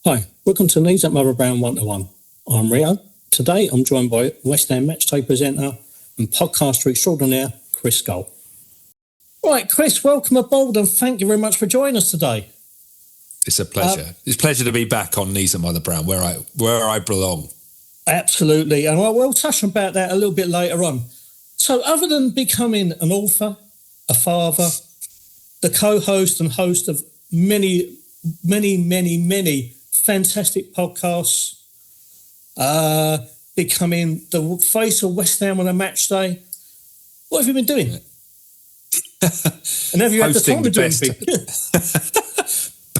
Hi, welcome to Knees Up Mother Brown One2One. I'm Rio. Today I'm joined by West Ham Matchday presenter and podcaster extraordinaire, Chris Scull. Right, Chris, welcome aboard and thank you very much for joining us today. It's a pleasure. It's a pleasure to be back on Knees Up Mother Brown, where I belong. Absolutely, and we'll touch about that a little bit later on. So other than becoming an author, a father, the co-host and host of many fantastic podcasts, becoming the face of West Ham on a match day. What have you been doing? And have you had the time to do anything?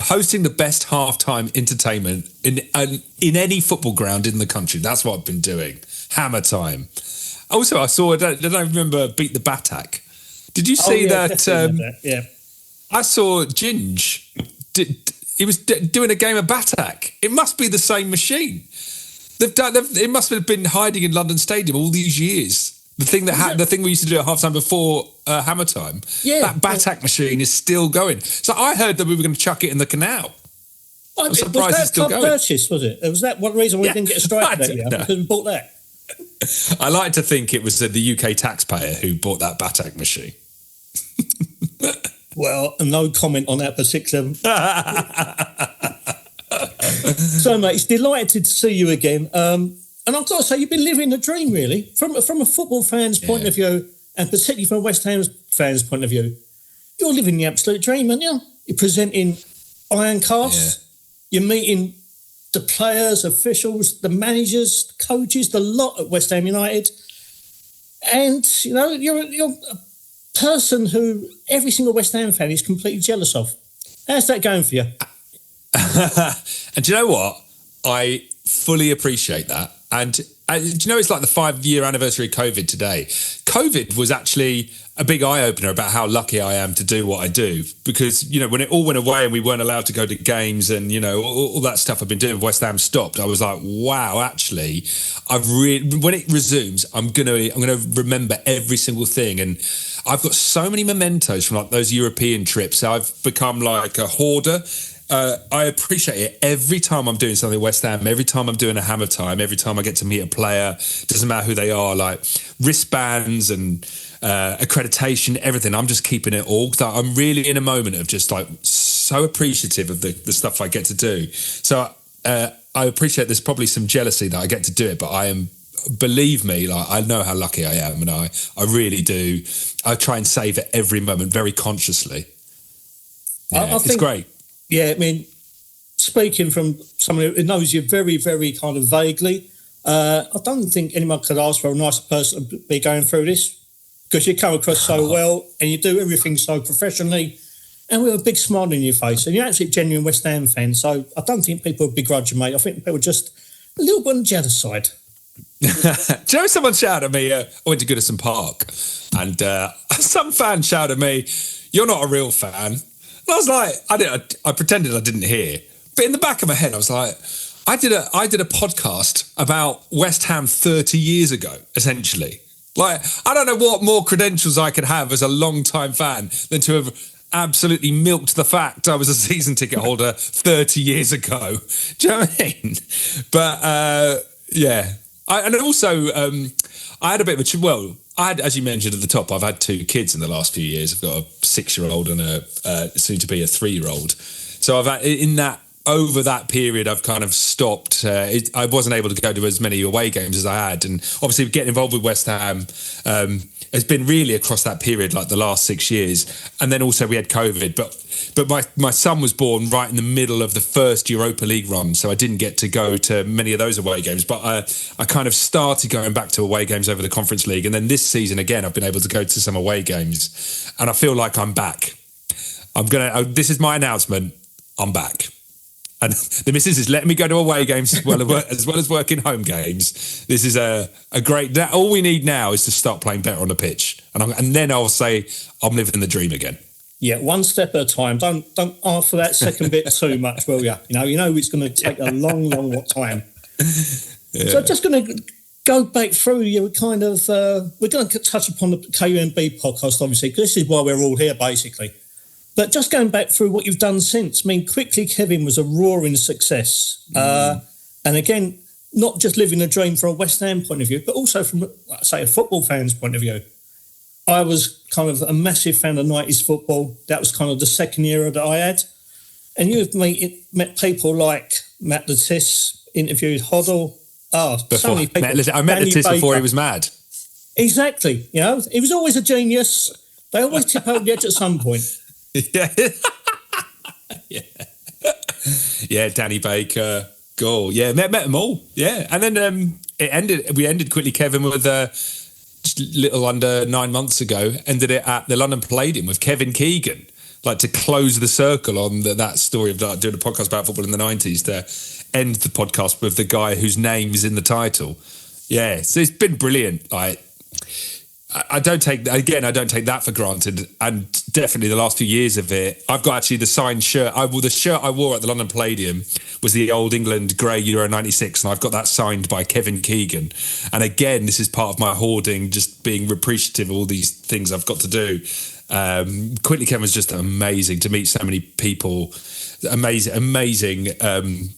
Hosting the best halftime entertainment in any football ground in the country. That's what I've been doing. Hammer time. Also, I saw, I don't remember, Beat the Batak. Did you see that? Yeah. I saw Ginge. He was doing a game of Batak. It must be the same machine. It must have been hiding in London Stadium all these years. The thing we used to do at halftime before Hammer Time. Yeah, that Batak machine is still going. So I heard that we were going to chuck it in the canal. I'm surprised it's still going. Purchase, was it? Was that one reason we didn't get a strike that year? Because we bought that. I like to think it was the UK taxpayer who bought that Batak machine. Well, no comment on that particular. So, mate, it's delighted to see you again. And I've got to say, you've been living the dream, really, from a football fan's point of view, and particularly from a West Ham fans' point of view. You're living the absolute dream, aren't you? You're presenting Iron Casts. Yeah. You're meeting the players, officials, the managers, the coaches, the lot at West Ham United. And, you know, you're a person who every single West Ham fan is completely jealous of. How's that going for you? And do you know what? I fully appreciate that. And do you know, it's like the 5-year anniversary of COVID today. COVID was actually a big eye-opener about how lucky I am to do what I do. Because, you know, when it all went away and we weren't allowed to go to games and, you know, all that stuff I've been doing with West Ham stopped, I was like, wow, actually, when it resumes, I'm gonna remember every single thing. And I've got so many mementos from like those European trips. I've become like a hoarder. I appreciate it every time I'm doing something West Ham, every time I'm doing a Hammer Time, every time I get to meet a player, doesn't matter who they are, like wristbands and accreditation, everything. I'm just keeping it all. I'm really in a moment of just like so appreciative of the stuff I get to do. So I appreciate there's probably some jealousy that I get to do it, but I am, believe me, like I know how lucky I am, and I really do. I try and save it every moment very consciously. Yeah, I think, it's great. Yeah, I mean, speaking from someone who knows you very, very kind of vaguely, I don't think anyone could ask for a nicer person to be going through this, because you come across so well and you do everything so professionally and with a big smile on your face. And you're actually a genuine West Ham fan, so I don't think people would begrudge you, mate. I think people are just a little bit on the jealous side. Do you know, someone shouted at me, I went to Goodison Park, and some fan shouted at me, "You're not a real fan." And I was like, I pretended I didn't hear. But in the back of my head, I was like, I did a podcast about West Ham 30 years ago, essentially. Like, I don't know what more credentials I could have as a long-time fan than to have absolutely milked the fact I was a season ticket holder 30 years ago. Do you know what I mean? But, yeah. I had a bit of as you mentioned at the top, I've had 2 kids in the last few years. I've got a 6-year-old and a soon-to-be a 3-year-old. So over that period, I've kind of stopped. I wasn't able to go to as many away games as I had. And obviously getting involved with West Ham has been really across that period, like the last 6 years. And then also we had COVID. But my son was born right in the middle of the first Europa League run, so I didn't get to go to many of those away games. But I kind of started going back to away games over the Conference League. And then this season, again, I've been able to go to some away games. And I feel like I'm back. This is my announcement. I'm back. And the missus is letting me go to away games as well as working home games. This is a great... All we need now is to start playing better on the pitch. And then I'll say I'm living the dream again. Yeah, one step at a time. Don't ask for that second bit too much, will you? You know it's going to take a long time. Yeah. So I'm just going to go back through your kind of... we're going to touch upon the KUMB podcast, obviously, because this is why we're all here, basically. But just going back through what you've done since, I mean, Quickly Kevin was a roaring success. And again, not just living a dream from a West Ham point of view, but also from, like, say, a football fan's point of view. I was kind of a massive fan of 90s football. That was kind of the second era that I had. And you've met people like Matt Lettice, interviewed Hoddle. So many people. I met Lettice before he was mad. Exactly. You know, he was always a genius. They always tip over the edge at some point. Yeah. Yeah, Danny Baker, Scull. Yeah, met them all. Yeah. And then we ended Quickly Kevin with just a little under 9 months ago, ended it at the London Palladium with Kevin Keegan, like to close the circle on that story of doing a podcast about football in the 90s, to end the podcast with the guy whose name is in the title. Yeah, so it's been brilliant. Like, I don't take that for granted, and definitely the last few years of it. I've got actually the signed shirt. The shirt I wore at the London Palladium was the Old England grey Euro 96, and I've got that signed by Kevin Keegan. And again, this is part of my hoarding, just being appreciative of all these things I've got to do. Quickly Kevin was just amazing to meet so many people. Amazing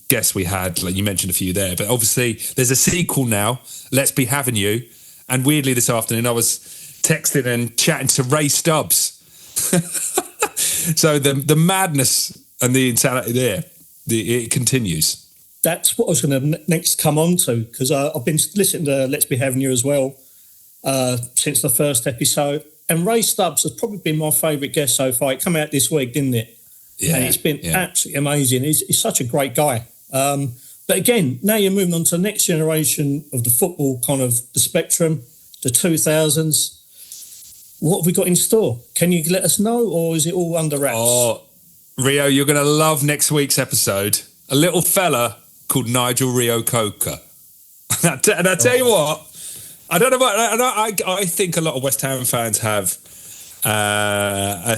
guests we had, like you mentioned a few there. But obviously, there's a sequel now. Let's Be Having You. And weirdly, this afternoon, I was texting and chatting to Ray Stubbs. So the madness and the insanity there, it continues. That's what I was going to next come on to, because I've been listening to Let's Be Having You as well since the first episode. And Ray Stubbs has probably been my favourite guest so far. It came out this week, didn't it? Yeah. And it's been absolutely amazing. He's such a great guy. But again, now you're moving on to the next generation of the football, kind of the spectrum, the 2000s. What have we got in store? Can you let us know, or is it all under wraps? Oh, Rio, you're going to love next week's episode. A little fella called Nigel Rio Coker. And I tell you what, I don't know about. I think a lot of West Ham fans have a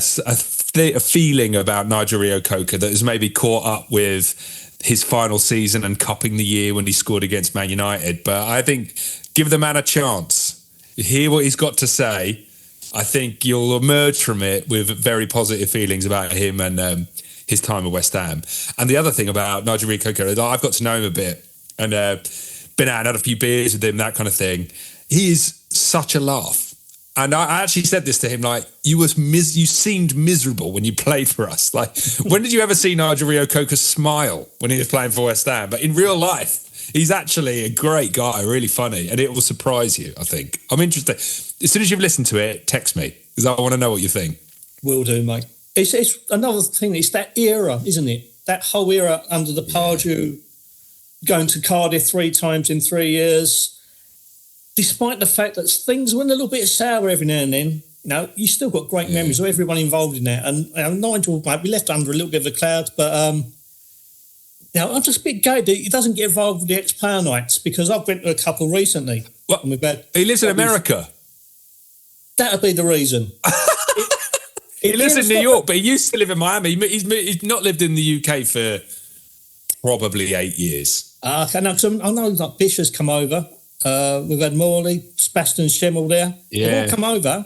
feeling about Nigel Rio Coker that is maybe caught up with his final season and cupping the year when he scored against Man United. But I think give the man a chance. Hear what he's got to say. I think you'll emerge from it with very positive feelings about him and his time at West Ham. And the other thing about Nigel Rio Coker, I've got to know him a bit and been out and had a few beers with him, that kind of thing. He is such a laugh. And I actually said this to him, like, you seemed miserable when you played for us. Like, when did you ever see Nigel Rio Coker smile when he was playing for West Ham? But in real life, he's actually a great guy, really funny, and it will surprise you, I think. I'm interested. As soon as you've listened to it, text me, because I want to know what you think. Will do, mate. It's another thing, it's that era, isn't it? That whole era under the Pardew, going to Cardiff 3 times in 3 years. Despite the fact that things went a little bit sour every now and then, you know, you still got great memories of everyone involved in that. And Nigel might be left under a little bit of a cloud, but you know, I'm just a bit gutted that he doesn't get involved with the ex-player nights, because I've been to a couple recently. What? He lives in America. That'd be the reason. He lives in New York, but he used to live in Miami. He's not lived in the UK for probably 8 years. Okay, no, because I know like Bish has come over. We've had Morley, Sebastian Schemmel there. Yeah. They've all come over.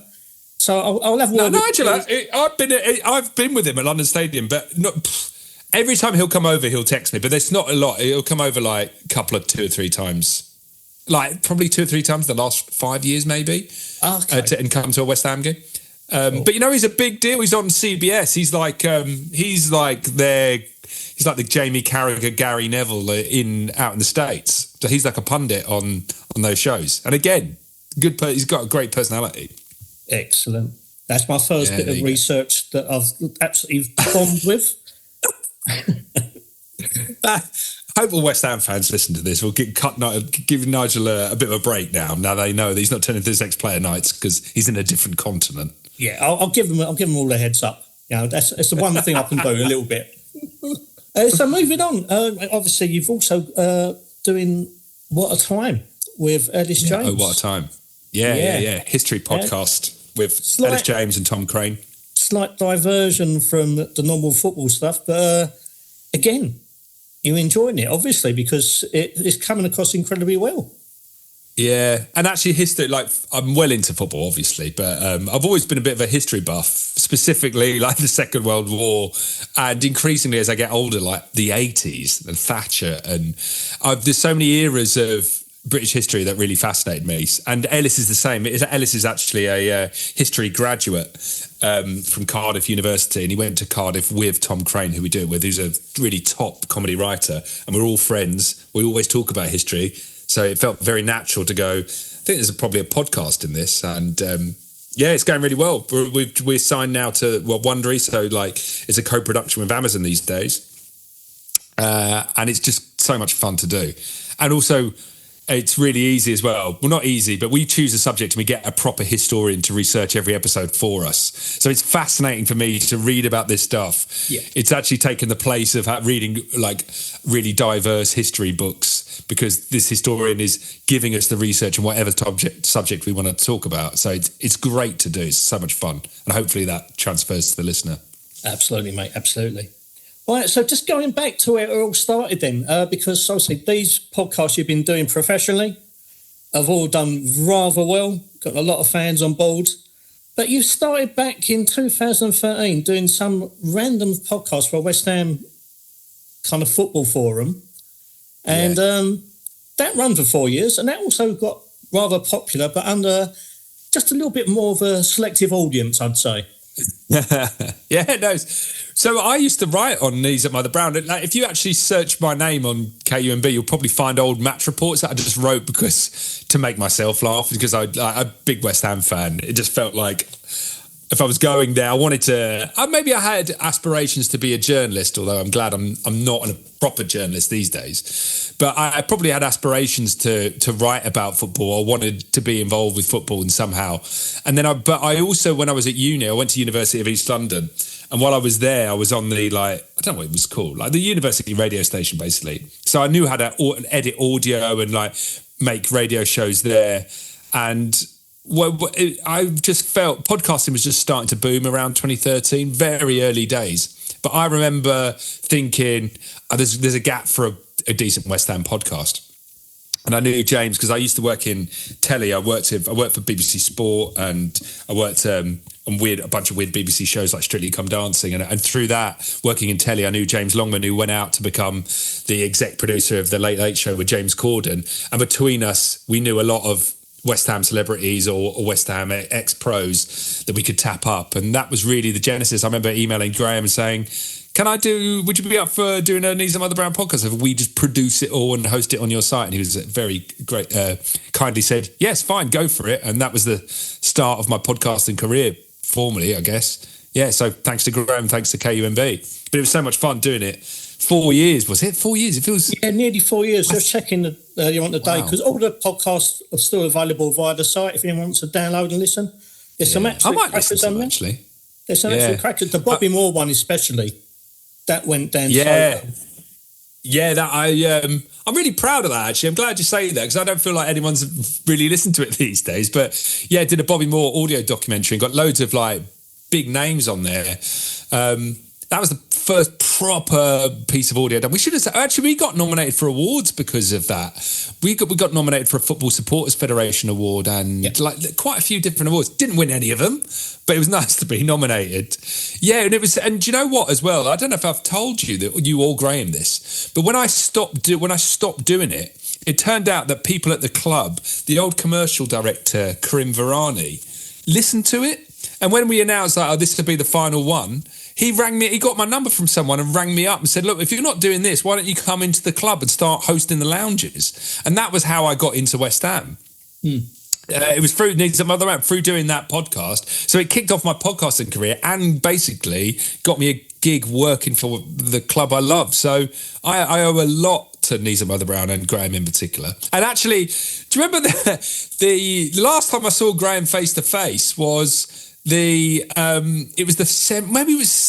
So I'll have one. No, Nigel, I've been with him at London Stadium, but not, every time he'll come over, he'll text me, but there's not a lot. He'll come over like a couple of 2 or 3 times. Like probably 2 or 3 times the last 5 years, maybe. Okay. And come to a West Ham game. Cool. But you know, he's a big deal. He's on CBS. He's like the Jamie Carragher, Gary Neville out in the States. So he's like a pundit on those shows. And again, he's got a great personality. Excellent. That's my first bit of research that I've absolutely bombed with. I hope all West Ham fans listen to this. We'll give Nigel a bit of a break now they know that he's not turning to his ex-player nights because he's in a different continent. Yeah, I'll give them all a heads up. You know, it's the one thing I can do a little bit. So moving on, obviously you've also doing What a Time with Ellis James. Oh, What a Time. Yeah. History podcast with Ellis James and Tom Crane. Slight diversion from the normal football stuff, but again, you're enjoying it, obviously, because it's coming across incredibly well. Yeah, and actually history, like I'm well into football, obviously, but I've always been a bit of a history buff, specifically like the Second World War, and increasingly as I get older, like the 80s and Thatcher, and there's so many eras of British history that really fascinated me. And Ellis is the same. Ellis is actually a history graduate from Cardiff University, and he went to Cardiff with Tom Crane, who we do it with, who's a really top comedy writer, and we're all friends. We always talk about history. So it felt very natural to go, I think there's probably a podcast in this. And it's going really well. We're signed now to Wondery. So like it's a co-production with Amazon these days. And it's just so much fun to do. And also it's really easy as well. Well, not easy, but we choose a subject and we get a proper historian to research every episode for us. So it's fascinating for me to read about this stuff. Yeah. It's actually taken the place of reading like really diverse history books, because this historian is giving us the research on whatever subject we want to talk about. So it's great to do. It's so much fun. And hopefully that transfers to the listener. Absolutely, mate. Absolutely. All right, so just going back to where it all started then, because obviously these podcasts you've been doing professionally have all done rather well, got a lot of fans on board. But you started back in 2013 doing some random podcast for a West Ham kind of football forum. And that ran for 4 years, and that also got rather popular, but under just a little bit more of a selective audience, I'd say. Yeah, no. So I used to write on Knees Up Mother Brown. Like, if you actually search my name on KUMB, you'll probably find old match reports that I just wrote to make myself laugh, because I'm a big West Ham fan. It just felt like if I was going there, I wanted to. Maybe I had aspirations to be a journalist, although I'm glad I'm not a proper journalist these days. But I probably had aspirations to write about football. I wanted to be involved with football and somehow. And then I also, when I was at uni, I went to University of East London. And while I was there, I was on the, I don't know what it was called, like the university radio station, basically. So I knew how to edit audio and make radio shows there. And I just felt podcasting was just starting to boom around 2013, very early days. But I remember thinking, there's a gap for a decent West Ham podcast. And I knew James because I used to work in telly. I worked for BBC Sport, and I worked on a bunch of weird BBC shows like Strictly Come Dancing. And through that, working in telly, I knew James Longman, who went out to become the exec producer of The Late Late Show with James Corden. And between us, we knew a lot of West Ham celebrities or West Ham ex-pros that we could tap up. And that was really the genesis. I remember emailing Graham and saying, would you be up for doing a Knees Up Mother Brown podcast if we just produce it all and host it on your site? And he was very great, kindly said, yes, fine, go for it. And that was the start of my podcasting career, formally, I guess. Yeah, so thanks to Graham, thanks to KUMB. But it was so much fun doing it. 4 years, was it? 4 years? It feels... Yeah, nearly 4 years. Just checking earlier on today, because all the podcasts are still available via the site if anyone wants to download and listen. There's some absolute crackers on there. Actually. There's some absolute crackers. The Bobby Moore one especially, that went down so well. Yeah, I'm really proud of that, actually. I'm glad you say that, because I don't feel like anyone's really listened to it these days. But yeah, I did a Bobby Moore audio documentary and got loads of big names on there. That was the first proper piece of audio done. We should have said, actually, we got nominated for awards because of that. We got nominated for a Football Supporters Federation award and quite a few different awards. Didn't win any of them, but it was nice to be nominated. Yeah, and do you know what as well? I don't know if I've told you that, you or Graham, this, but when I stopped doing it, it turned out that people at the club, the old commercial director, Karim Varani, listened to it. And when we announced this would be the final one, he rang me, he got my number from someone and rang me up and said, look, if you're not doing this, why don't you come into the club and start hosting the lounges? And that was how I got into West Ham. It was through Knees Up Mother Brown, through doing that podcast. So it kicked off my podcasting career and basically got me a gig working for the club I love. So I owe a lot to Knees Up Mother Brown and Graham in particular. And actually, do you remember the last time I saw Graham face to face was... it was the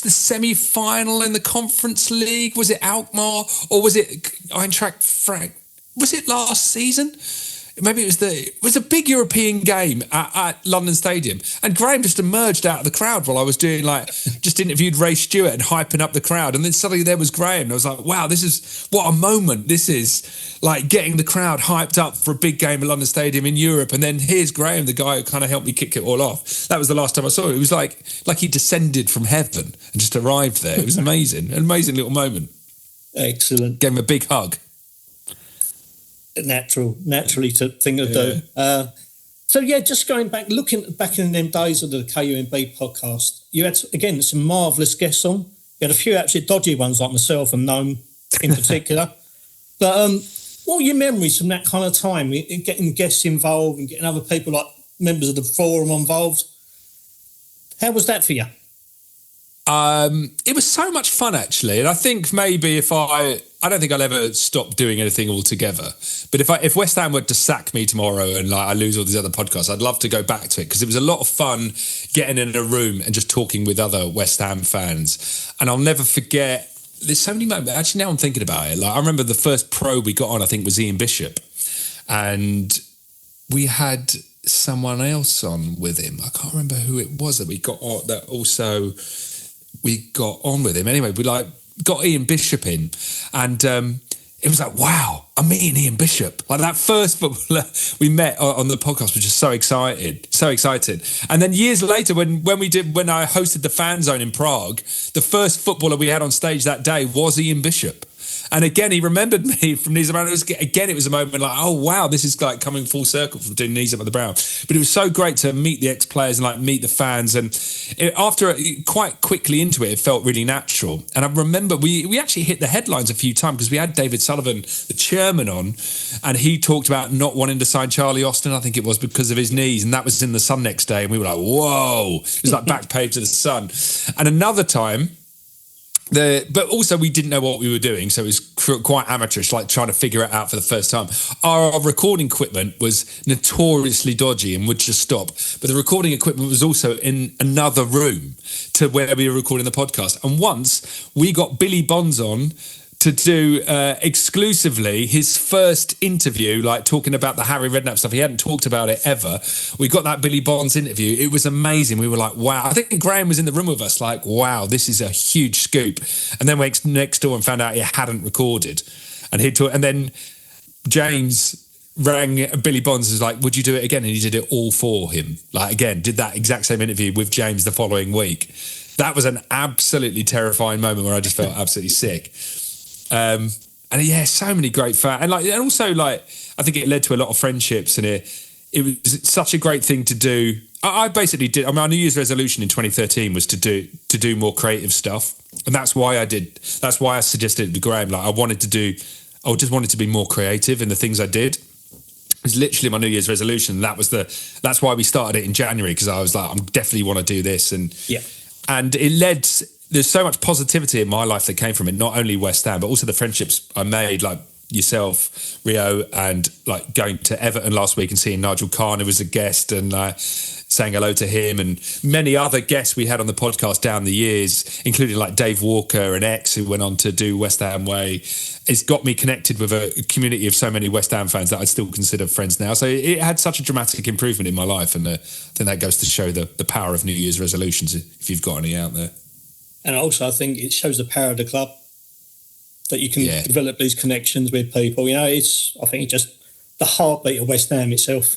semi-final in the Conference League. Was it Alkmaar or was it Eintracht Frank? Was it last season? maybe it was a big European game at London Stadium, and Graham just emerged out of the crowd while I was doing just interviewed Ray Stewart and hyping up the crowd, and then suddenly there was Graham, and I was like, wow, this is what a moment this is, like getting the crowd hyped up for a big game at London Stadium in Europe, and then here's Graham, the guy who kind of helped me kick it all off. That was the last time I saw it. It was like he descended from heaven and just arrived there. It was amazing, an amazing little moment. Excellent. Gave him a big hug. Naturally to think of do. So yeah, just going back, looking back in them days of the KUMB podcast, you had, again, some marvellous guests on. You had a few actually dodgy ones like myself and Gnome in particular. But what were your memories from that kind of time, in getting guests involved and getting other people like members of the forum involved? How was that for you? It was so much fun, actually. And I think maybe I don't think I'll ever stop doing anything altogether. But if West Ham were to sack me tomorrow and I lose all these other podcasts, I'd love to go back to it, because it was a lot of fun getting in a room and just talking with other West Ham fans. And I'll never forget, there's so many moments. Actually, now I'm thinking about it. I remember the first pro we got on, I think, was Ian Bishop. And we had someone else on with him. I can't remember who it was that we got on, that also we got on with him. Anyway, we got Ian Bishop in, and it was like, wow, I'm meeting Ian Bishop. Like, that first footballer we met on the podcast was just so excited. And then years later, when I hosted the Fan Zone in Prague, the first footballer we had on stage that day was Ian Bishop. And again, he remembered me from Knees Up and Brow. Again, it was a moment like, oh, wow, this is like coming full circle from doing Knees Up at the Brow. But it was so great to meet the ex-players and like meet the fans. And after quite quickly into it, it felt really natural. And I remember we actually hit the headlines a few times, because we had David Sullivan, the chairman, on, and he talked about not wanting to sign Charlie Austin, I think it was, because of his knees. And that was in the Sun next day. And we were like, whoa, it was like back page to the Sun. And another time, but also we didn't know what we were doing, so it was quite amateurish, like trying to figure it out for the first time. Our recording equipment was notoriously dodgy and would just stop, but the recording equipment was also in another room to where we were recording the podcast. And once we got Billy Bonds on to do exclusively his first interview, like talking about the Harry Redknapp stuff. He hadn't talked about it ever. We got that Billy Bonds interview. It was amazing. We were like, wow. I think Graham was in the room with us, like, wow, this is a huge scoop. And then went next door and found out he hadn't recorded. And then James rang Billy Bonds and was like, would you do it again? And he did it all for him. Like, again, did that exact same interview with James the following week. That was an absolutely terrifying moment where I just felt absolutely sick. And yeah, so many great fans, and also I think it led to a lot of friendships, and it was such a great thing to do. I basically did. I mean, our New Year's resolution in 2013 was to do more creative stuff, and that's why I suggested it to Graham. I just wanted to be more creative in the things I did. It was literally my New Year's resolution. That's why we started it in January, because I was like, I definitely want to do this, and it led. There's so much positivity in my life that came from it, not only West Ham, but also the friendships I made, like yourself, Rio, and like going to Everton last week and seeing Nigel Khan, who was a guest, and saying hello to him, and many other guests we had on the podcast down the years, including like Dave Walker and X, who went on to do West Ham Way. It's got me connected with a community of so many West Ham fans that I still consider friends now. So it had such a dramatic improvement in my life, and I think that goes to show the power of New Year's resolutions, if you've got any out there. And also, I think it shows the power of the club, that you can develop these connections with people. I think it's just the heartbeat of West Ham itself.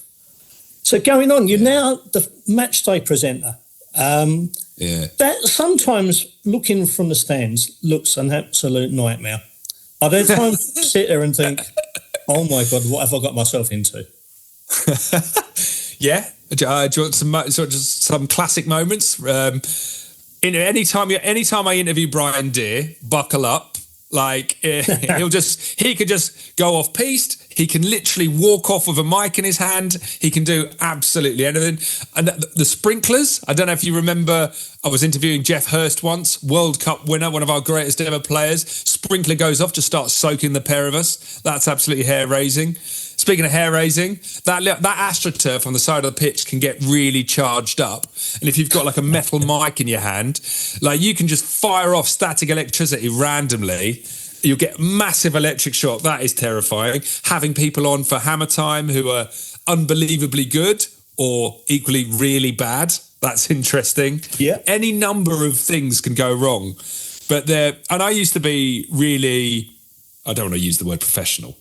So going on, you're now the match day presenter. That sometimes, looking from the stands, looks an absolute nightmare. I don't times sit there and think, oh my God, what have I got myself into? Do you want some classic moments? Anytime I interview Brian Deere, buckle up. Like he could just go off piste. He can literally walk off with a mic in his hand. He can do absolutely anything. And the sprinklers, I don't know if you remember, I was interviewing Jeff Hurst once, World Cup winner, one of our greatest ever players. Sprinkler goes off, just starts soaking the pair of us. That's absolutely hair-raising. Speaking of hair-raising, that AstroTurf on the side of the pitch can get really charged up. And if you've got like a metal mic in your hand, like you can just fire off static electricity randomly. You'll get massive electric shock. That is terrifying. Having people on for hammer time who are unbelievably good or equally really bad. That's interesting. Yeah. Any number of things can go wrong. But and I used to be really, I don't want to use the word professional,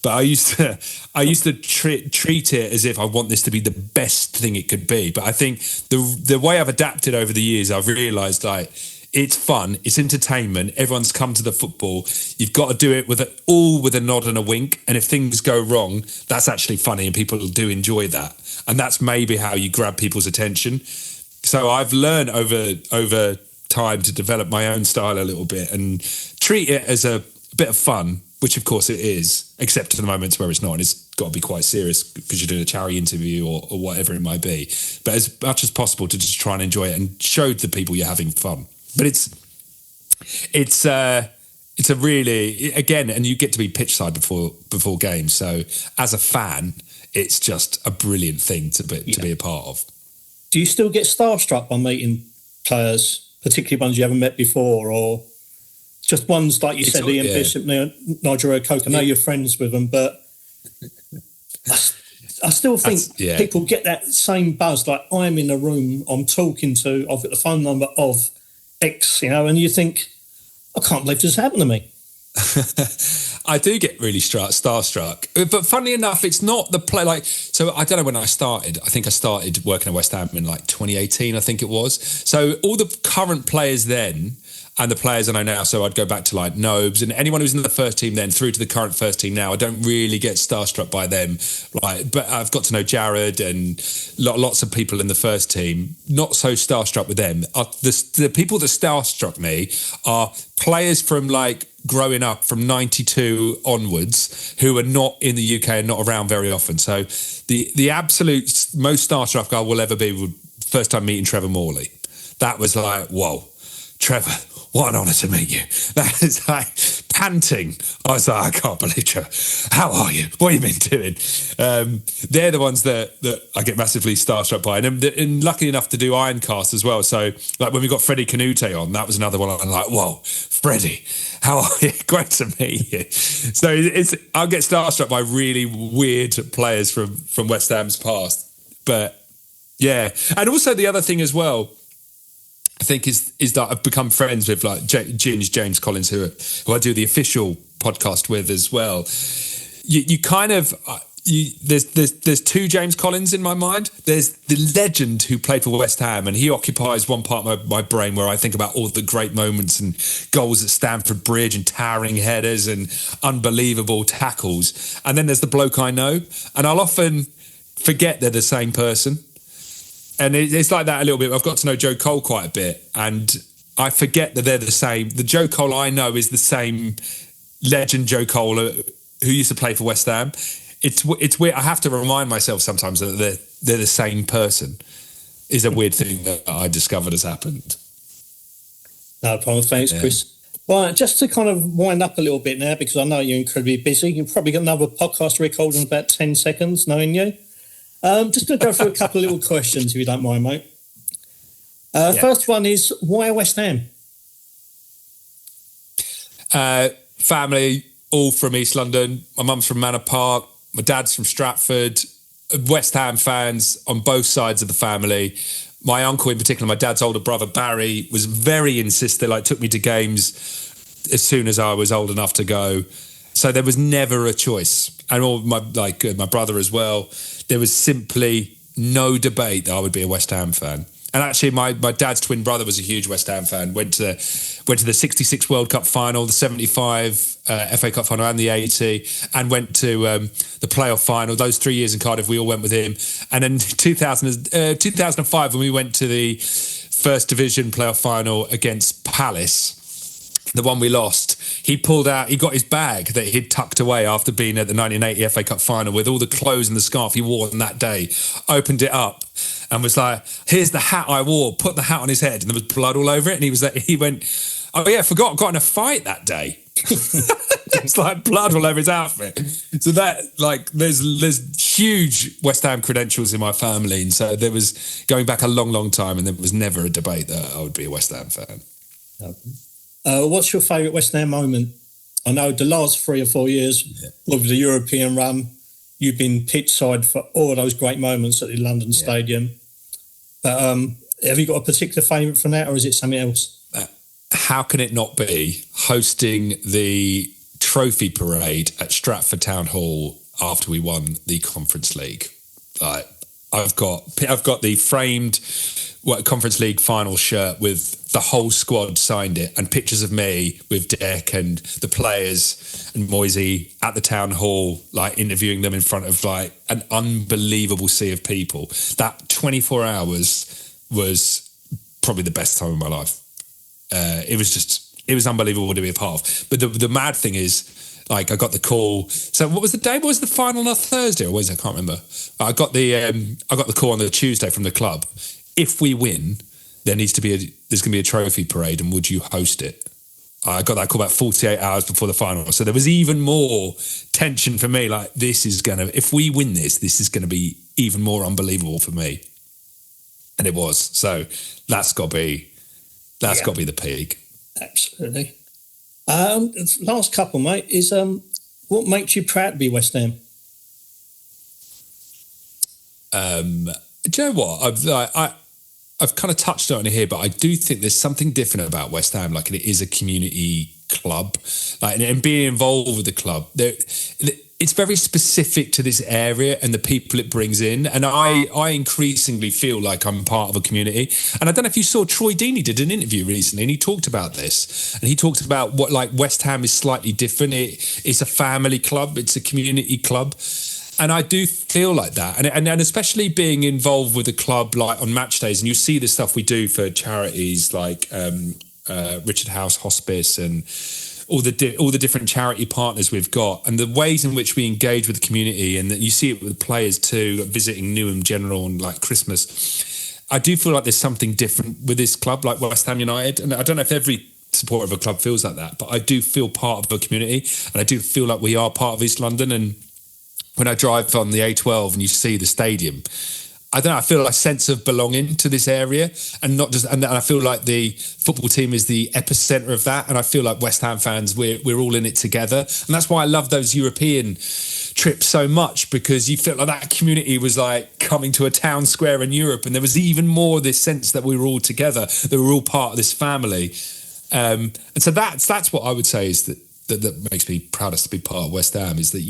but I used to treat it as if I want this to be the best thing it could be. But I think the way I've adapted over the years, I've realised like it's fun, it's entertainment. Everyone's come to the football. You've got to do it with a nod and a wink. And if things go wrong, that's actually funny, and people do enjoy that. And that's maybe how you grab people's attention. So I've learned over time to develop my own style a little bit and treat it as a bit of fun, which of course it is, except to the moments where it's not. And it's got to be quite serious because you're doing a charity interview or whatever it might be. But as much as possible to just try and enjoy it and show the people you're having fun. But it's a really, again, and you get to be pitch side before games. So as a fan, it's just a brilliant thing to be a part of. Do you still get starstruck by meeting players, particularly ones you haven't met before, or just ones like you said, Ian Bishop, Nigel Okocha? I know you're friends with them, but I still think people get that same buzz. Like, I'm in a room, I'm talking to, I've got the phone number of X, and you think, I can't believe this happened to me. I do get really starstruck, but funnily enough, it's not the play. So I don't know when I started. I think I started working at West Ham in 2018. I think it was. So all the current players then and the players I know now. So I'd go back to Nobes and anyone who's in the first team then through to the current first team now. I don't really get starstruck by them. But I've got to know Jared and lots of people in the first team. Not so starstruck with them. The people that starstruck me are players from growing up from 92 onwards who are not in the UK and not around very often. So the absolute most starstruck I will ever be would first time meeting Trevor Morley. That was whoa, Trevor, what an honour to meet you. That is panting. I was I can't believe Trevor. How are you? What have you been doing? They're the ones that I get massively starstruck by. And lucky enough to do Ironcast as well. So when we got Freddie Canute on, that was another one. I'm whoa, Freddie, how are you? Great to meet you. So I'll get starstruck by really weird players from West Ham's past. But yeah. And also the other thing as well, I think is that I've become friends with James Collins, who I do the official podcast with as well. You kind of there's two James Collins in my mind. There's the legend who played for West Ham, and he occupies one part of my brain where I think about all the great moments and goals at Stamford Bridge and towering headers and unbelievable tackles. And then there's the bloke I know, and I'll often forget they're the same person. And it's like that a little bit. I've got to know Joe Cole quite a bit, and I forget that they're the same. The Joe Cole I know is the same legend Joe Cole who used to play for West Ham. It's weird. I have to remind myself sometimes that they're the same person. Is a weird thing that I discovered has happened. No problem. Thanks, Chris. Well, just to kind of wind up a little bit now, because I know you're incredibly busy. You've probably got another podcast record in about 10 seconds, knowing you. Just going to go through a couple of little questions, if you don't mind, mate. First one is, why West Ham? Family, all from East London. My mum's from Manor Park. My dad's from Stratford. West Ham fans on both sides of the family. My uncle in particular, my dad's older brother, Barry, was very insistent, took me to games as soon as I was old enough to go. So there was never a choice. And all my brother as well. There was simply no debate that I would be a West Ham fan. And actually, my dad's twin brother was a huge West Ham fan. Went to the 66 World Cup final, the 75 FA Cup final, and the 80, and went to the playoff final. Those 3 years in Cardiff, we all went with him. And in 2005, when we went to the First Division playoff final against Palace, the one we lost, he pulled out, he got his bag that he'd tucked away after being at the 1980 FA Cup final with all the clothes and the scarf he wore on that day, opened it up and was like, here's the hat I wore, put the hat on his head, and there was blood all over it. And he went, oh yeah, I forgot, got in a fight that day. It's blood all over his outfit. So that, there's huge West Ham credentials in my family. And so there was, going back a long, long time, and there was never a debate that I would be a West Ham fan. What's your favourite West Ham moment I know the last 3 or 4 years of the European run, you've been pitch side for all those great moments at the London Stadium. But have you got a particular favourite from that, or is it something else? How can it not be hosting the trophy parade at Stratford Town Hall after we won the Conference League? I've got the framed Conference League final shirt with the whole squad signed it, and pictures of me with Dick and the players and Moisey at the town hall, like interviewing them in front of like an unbelievable sea of people. That 24 hours was probably the best time of my life. It was unbelievable to be a part of. But the mad thing is, like, I got the call. So what was the day? What was the final on a Thursday or Wednesday? I can't remember. I got the call on the Tuesday from the club. If we win, there's going to be a trophy parade, and would you host it? I got that call about 48 hours before the final. So there was even more tension for me. Like, if we win this is going to be even more unbelievable for me. And it was. So that's got to be the peak. Absolutely. Last couple, mate, is what makes you proud to be West Ham? Do you know what? I've kind of touched on it here, but I do think there's something different about West Ham. Like, it is a community club, like, and being involved with the club, it's very specific to this area and the people it brings in. And I increasingly feel like I'm part of a community. And I don't know if you saw Troy Deeney did an interview recently, and he talked about this. And he talked about what, like, West Ham is slightly different. It's a family club. It's a community club. And I do feel like that. And especially being involved with the club, like on match days, and you see the stuff we do for charities like Richard House Hospice and all the different charity partners we've got, and the ways in which we engage with the community, and that you see it with the players too, like visiting Newham General and like Christmas. I do feel like there's something different with this club, like West Ham United. And I don't know if every supporter of a club feels like that, but I do feel part of a community, and I do feel like we are part of East London. And when I drive on the A12 and you see the stadium, I don't know, I feel like a sense of belonging to this area, and not just, and I feel like the football team is the epicenter of that. And I feel like West Ham fans, we're all in it together. And that's why I love those European trips so much, because you feel like that community was like coming to a town square in Europe, and there was even more this sense that we were all together, that we were all part of this family. And so that's what I would say is that makes me proudest to be part of West Ham, is that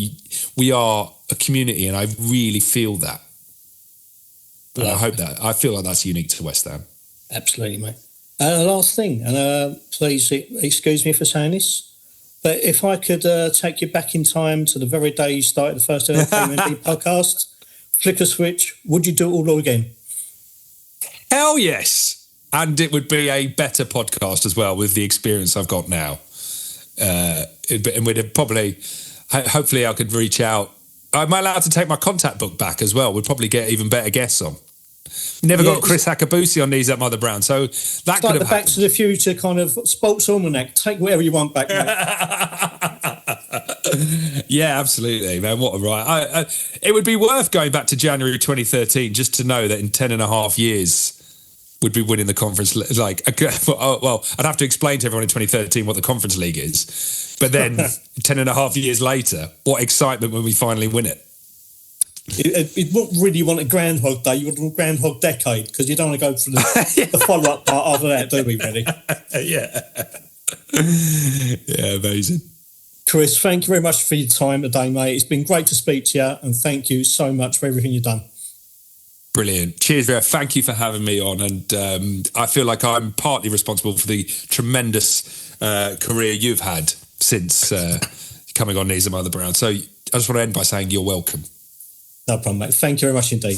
we are a community, and I really feel that. And I feel like that's unique to West Ham. Absolutely, mate. And the last thing, and please excuse me for saying this, but if I could take you back in time to the very day you started the first ever KUMB podcast, flick a switch, would you do it all again? Hell yes. And it would be a better podcast as well, with the experience I've got now. And we'd have probably, hopefully I could reach out. Am I allowed to take my contact book back as well? We'd probably get even better guests on. Never got Chris Hakabusi on Knees Up Mother Brown, so that could have the Back to the Future kind of sports almanac. Take whatever you want back, mate. Yeah, absolutely, man. What a ride. It would be worth going back to January 2013 just to know that in 10 and a half years would be winning the conference. Like, well, I'd have to explain to everyone in 2013 what the Conference League is. But then 10 and a half years later, what excitement when we finally win it. It wouldn't really want a Groundhog Day. You would want Groundhog Decade, because you don't want to go through the follow-up part after that, do we, really? Yeah. Yeah, amazing. Chris, thank you very much for your time today, mate. It's been great to speak to you, and thank you so much for everything you've done. Brilliant. Cheers, Vera. Thank you for having me on. And I feel like I'm partly responsible for the tremendous career you've had since coming on Knees Up Mother Brown. So I just want to end by saying you're welcome. No problem, mate. Thank you very much indeed.